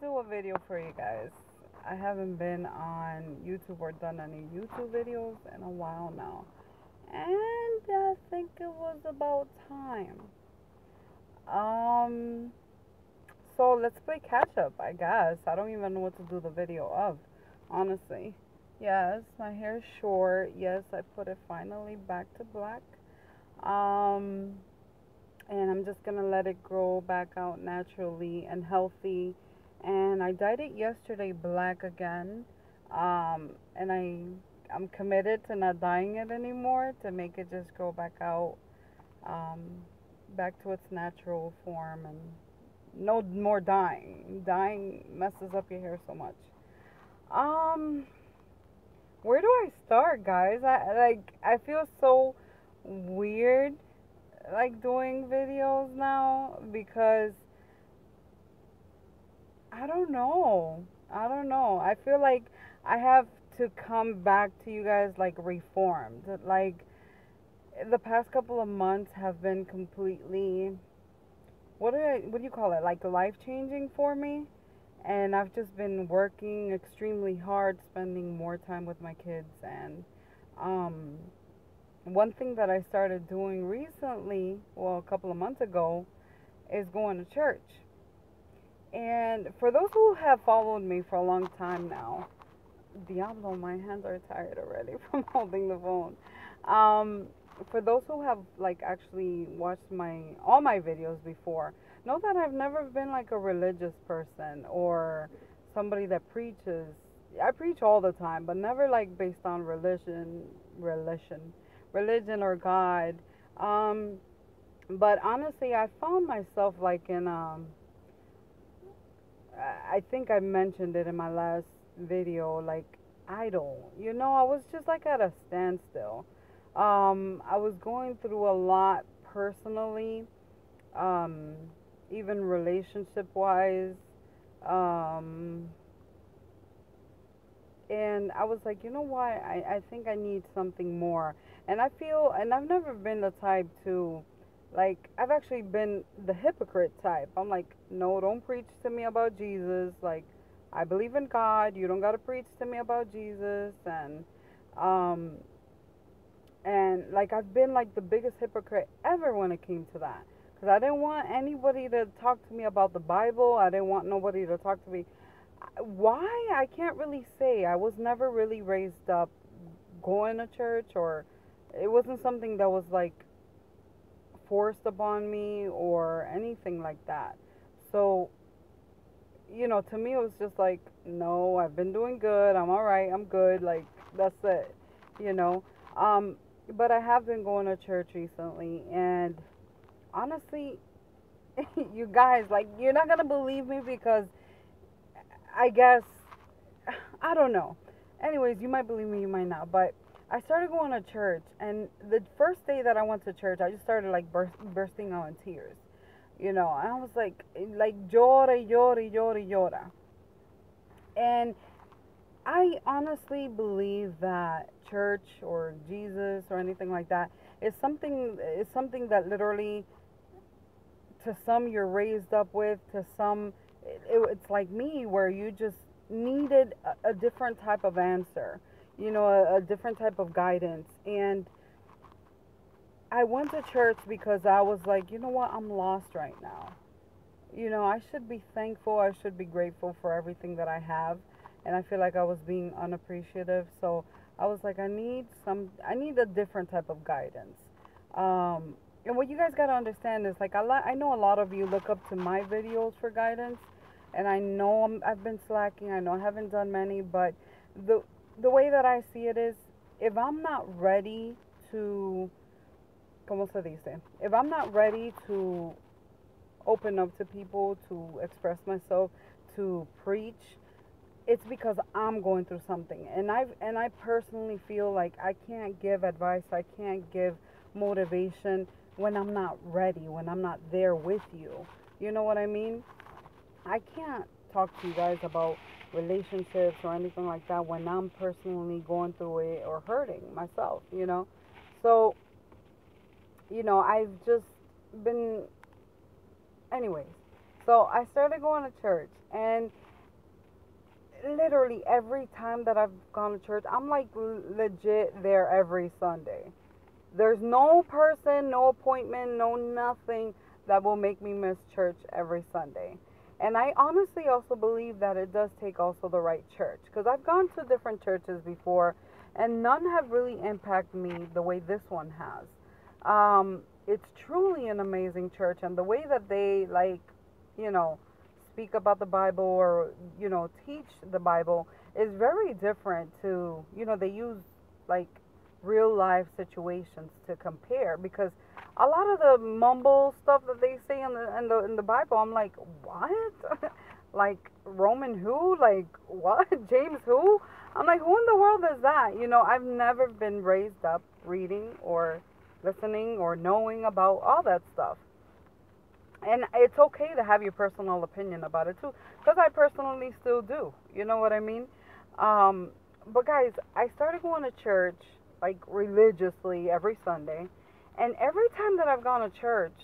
do a video for you guys. I haven't been on YouTube or done any YouTube videos in a while now. And I think it was about time. Um, so let's play catch up, I guess. I don't even know what to do the video of, honestly. Yes, my hair is short. Yes, I put it finally back to black. Um, and I'm just gonna let it grow back out naturally and healthy. And I dyed it yesterday black again. And I'm committed to not dyeing it anymore to make it just grow back out, um, back to its natural form and no more dyeing. Dyeing messes up your hair so much. Um, where do I start, guys? I feel so weird like doing videos now because I don't know. I don't know. I feel like I have to come back to you guys like reformed. Like the past couple of months have been completely what do you call it? Like life changing for me. And I've just been working extremely hard, spending more time with my kids and um one thing that I started doing recently, well, a couple of months ago, is going to church. And for those who have followed me for a long time now, Diablo, my hands are tired already from holding the phone. Um, for those who have like actually watched my all my videos before, know that I've never been like a religious person or somebody that preaches. I preach all the time, but never like based on religion, religion or God. Um, but honestly, I found myself like in I think I mentioned it in my last video, like idle. You know, I was just like at a standstill. I was going through a lot personally, um, even relationship wise. Um, and I was like, you know what? I think I need something more. And I feel, and I've never been the type to, like, I've actually been the hypocrite type. I'm like, no, don't preach to me about Jesus. Like, I believe in God. You don't got to preach to me about Jesus. Um, and like, I've been like the biggest hypocrite ever when it came to that. Because I didn't want anybody to talk to me about the Bible. I didn't want nobody to talk to me why I can't really say. I was never really raised up going to church, or it wasn't something that was like forced upon me or anything like that. So, to me it was just like, no, I've been doing good. I'm all right. I'm good. Like that's it. You know. Um but I have been going to church recently and honestly, you guys, like you're not going to believe me because I guess I don't know. Anyways, you might believe me, you might not. But I started going to church, and the first day that I went to church, I just started like bursting out in tears. And I was like llora, llora, llora, llora. And I honestly believe that church or Jesus or anything like that is something that literally to some you're raised up with, to some it's like me where you just needed a different type of answer, a different type of guidance. And I went to church because I was like, you know what, I'm lost right now. I should be thankful, I should be grateful for everything that I have, and I feel like I was being unappreciative. So I was like, I need a different type of guidance. And what you guys got to understand is like I know a lot of you look up to my videos for guidance, and I know I've been slacking. I know I haven't done many, but the the way that I see it is, if I'm not ready to, ¿cómo se dice? If I'm not ready to open up to people, to express myself, to preach, it's because I'm going through something. And I personally feel like I can't give advice, I can't give motivation when I'm not ready, when I'm not there with you. You know what I mean? I can't talk to you guys about relationships or anything like that when I'm personally going through it or hurting myself. So, I've just been anyways. So I started going to church, and literally every time that I've gone to church, I'm like legit there every Sunday. There's no person, no appointment, no nothing that will make me miss church every Sunday. And I honestly also believe that it does take also the right church, because I've gone to different churches before and none have really impacted me the way this one has. It's truly an amazing church, and the way that they, like, you know, speak about the Bible, or, teach the Bible is very different to, they use like real life situations to compare, because a lot of the mumble stuff that they say in the Bible, I'm like, what? Like Roman who? Like what? James who? I'm like, who in the world is that? I've never been raised up reading or listening or knowing about all that stuff. And it's okay to have your personal opinion about it too, because I personally still do. You know what I mean? Um, but guys, I started going to church like religiously every Sunday, and every time that I've gone to church,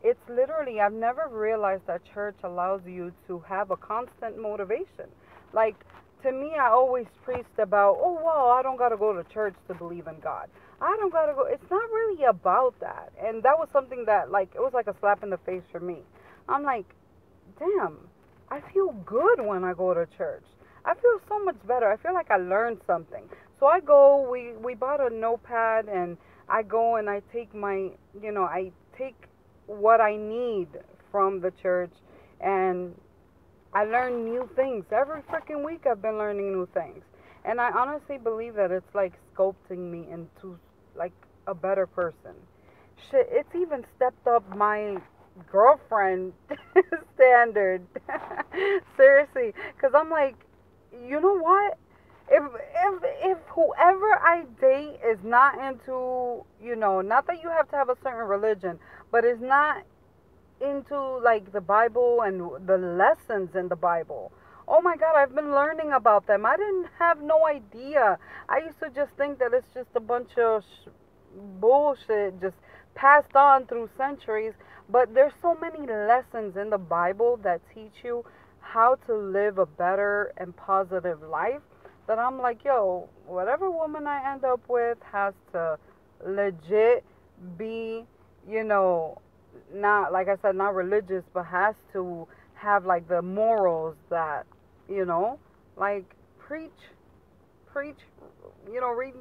it's literally, I've never realized that church allows you to have a constant motivation. Like, to me, I always preached about, oh, well, I don't got to go to church to believe in God. I don't got to go. It's not really about that. And that was something that, like, it was like a slap in the face for me. I'm like, damn, I feel good when I go to church. I feel so much better. I feel like I learned something. So I go, we bought a notepad, and I go and I take I take what I need from the church, and I learn new things. Every freaking week I've been learning new things. And I honestly believe that it's like sculpting me into like a better person. Shit, it's even stepped up my girlfriend standard. Seriously, cuz I'm like, you know what? If whoever I date is not into, not that you have to have a certain religion, but is not into like the Bible and the lessons in the Bible. Oh my God, I've been learning about them. I didn't have no idea. I used to just think that it's just a bunch of bullshit just passed on through centuries. But there's so many lessons in the Bible that teach you how to live a better and positive life, that I'm like, yo, whatever woman I end up with has to legit be, you know, not, like I said, not religious, but has to have like the morals that, you know, like preach, read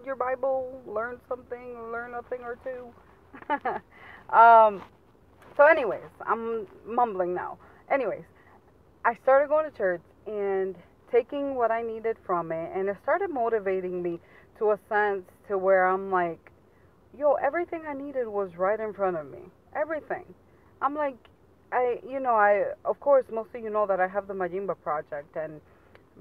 your Bible, learn something, learn a thing or two. um, so, anyways, I'm mumbling now. Anyways, I started going to church and taking what I needed from it, and it started motivating me to a sense to where I'm like, yo, everything I needed was right in front of me. Everything. I'm like, of course, most of you know that I have the Majimba project, and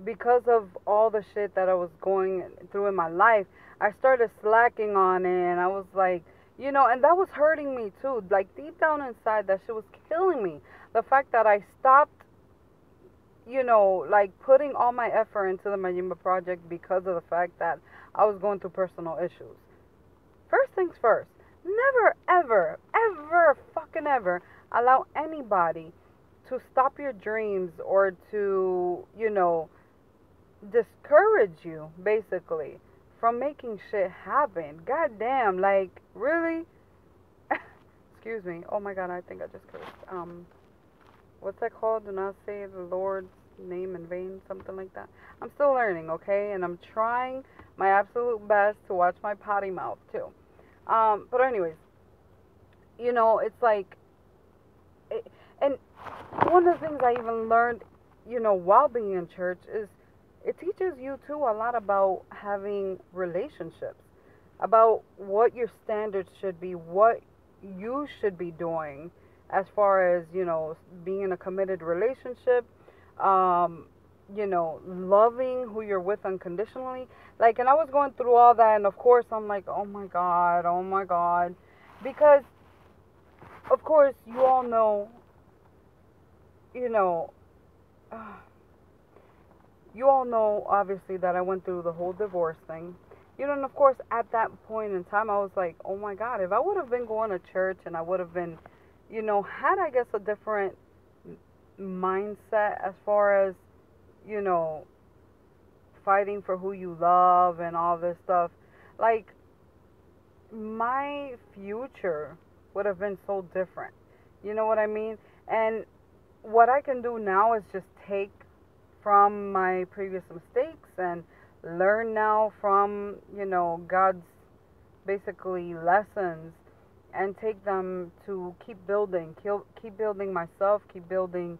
because of all the shit that I was going through in my life, I started slacking on it, and I was like, and that was hurting me too. Like, deep down inside, that shit was killing me. The fact that I stopped, like putting all my effort into the Majimba project because of the fact that I was going through personal issues. First things first, never, ever, ever, fucking ever allow anybody to stop your dreams or to, discourage you, basically, from making shit happen. God damn, like, really? Excuse me. Oh my God, I think I just cursed. What's that called? Do not say the Lord's name in vain, something like that. I'm still learning, okay? And I'm trying my absolute best to watch my potty mouth, too. But anyways, it's like, and one of the things I even learned, while being in church is it teaches you too a lot about having relationships, about what your standards should be, what you should be doing as far as, being in a committed relationship, loving who you're with unconditionally. Like, and I was going through all that, and of course I'm like, oh my God. Because, of course, you all know, you know, obviously, that I went through the whole divorce thing. And of course, at that point in time, I was like, oh my God, if I would have been going to church and I would have been, had, I guess, a different mindset as far as, fighting for who you love and all this stuff. Like, my future would have been so different. You know what I mean? And what I can do now is just take from my previous mistakes and learn now from, God's basically lessons, and take them to keep building myself, keep building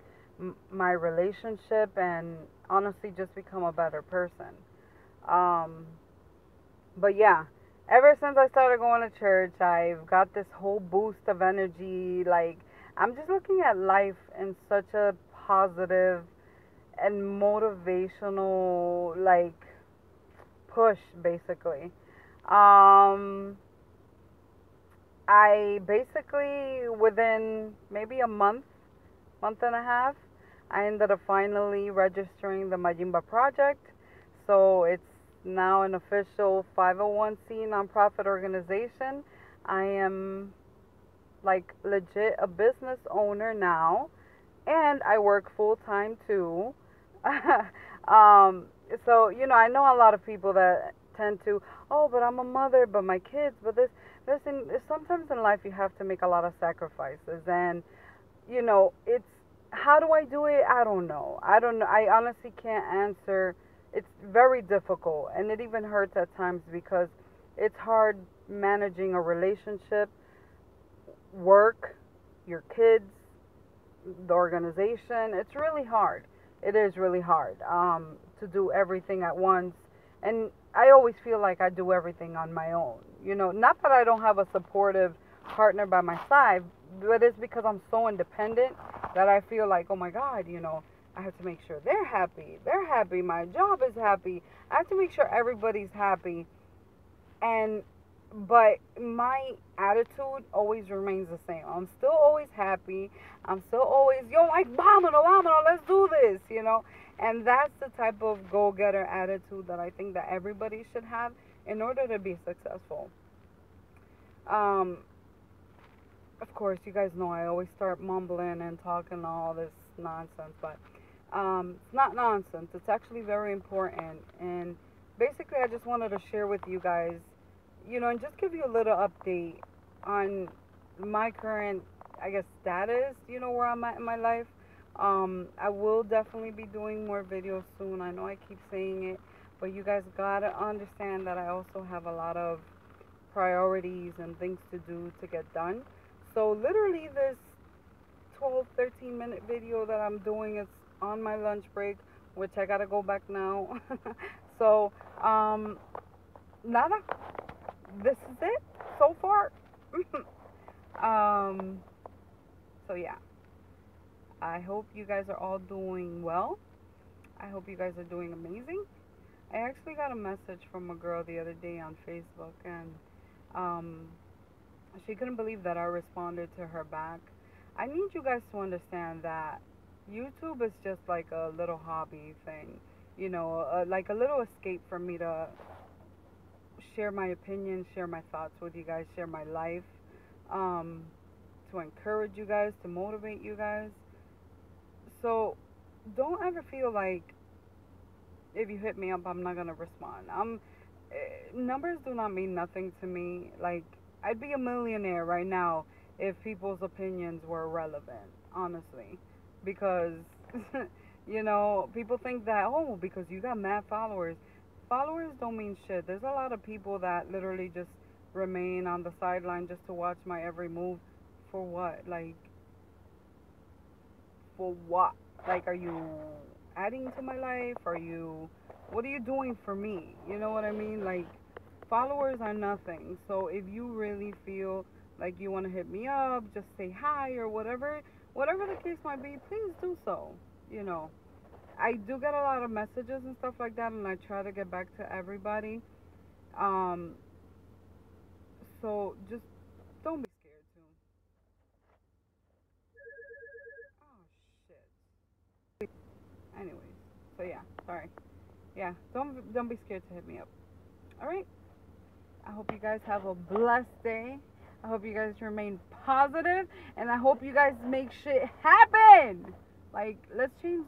my relationship, and honestly just become a better person. Um, but yeah, ever since I started going to church, I've got this whole boost of energy. Like, I'm just looking at life in such a positive and motivational, like, push, basically. Um, I basically, within maybe a month and a half, I ended up finally registering the Majimba Project. So it's now an official 501c nonprofit organization. I am like legit a business owner now, and I work full time too. um, so I know a lot of people that tend to, oh, but I'm a mother, but my kids, but this. Listen, sometimes in life you have to make a lot of sacrifices, and it's, how do I do it? I don't know. I don't know. I honestly can't answer. It's very difficult, and it even hurts at times because it's hard managing a relationship, work, your kids, the organization. It's really hard. It is really hard to do everything at once. And I always feel like I do everything on my own. Not that I don't have a supportive partner by my side, but it's because I'm so independent that I feel like, oh my God, I have to make sure they're happy. They're happy. My job is happy. I have to make sure everybody's happy. And but my attitude always remains the same. I'm still always happy. I'm still always, like, vámonos, let's do this. And that's the type of go-getter attitude that I think that everybody should have in order to be successful. Um, of course, you guys know I always start mumbling and talking all this nonsense, but it's not nonsense. It's actually very important. And basically, I just wanted to share with you guys, and just give you a little update on my current, I guess, status, where I'm at in my life. I will definitely be doing more videos soon. I know I keep saying it, but you guys gotta understand that I also have a lot of priorities and things to do to get done. So literally this 12-13 minute video that I'm doing is on my lunch break, which I gotta go back now. So nada, this is it so far. um so yeah, I hope you guys are all doing well. I hope you guys are doing amazing. I actually got a message from a girl the other day on Facebook, and um she couldn't believe that I responded to her back. I need you guys to understand that YouTube is just like a little hobby thing, like a little escape for me to share my opinions, share my thoughts with you guys, share my life, um, to encourage you guys, to motivate you guys. So don't ever feel like if you hit me up, I'm not gonna respond. Numbers do not mean nothing to me. Like, I'd be a millionaire right now if people's opinions were relevant, honestly, because people think that, oh, because you got mad followers. Followers don't mean shit. There's a lot of people that literally just remain on the sideline just to watch my every move. For what? Like, for what? Like, are you adding to my life? What are you doing for me? You know what I mean? Like, followers are nothing. So if you really feel like you want to hit me up, just say hi or whatever the case might be, please do so. I do get a lot of messages and stuff like that, and I try to get back to everybody. Um, so just don't be scared too. Oh shit. Anyways, so yeah, sorry. Yeah, don't be scared to hit me up. All right. I hope you guys have a blessed day. I hope you guys remain positive, and I hope you guys make shit happen. Like, let's change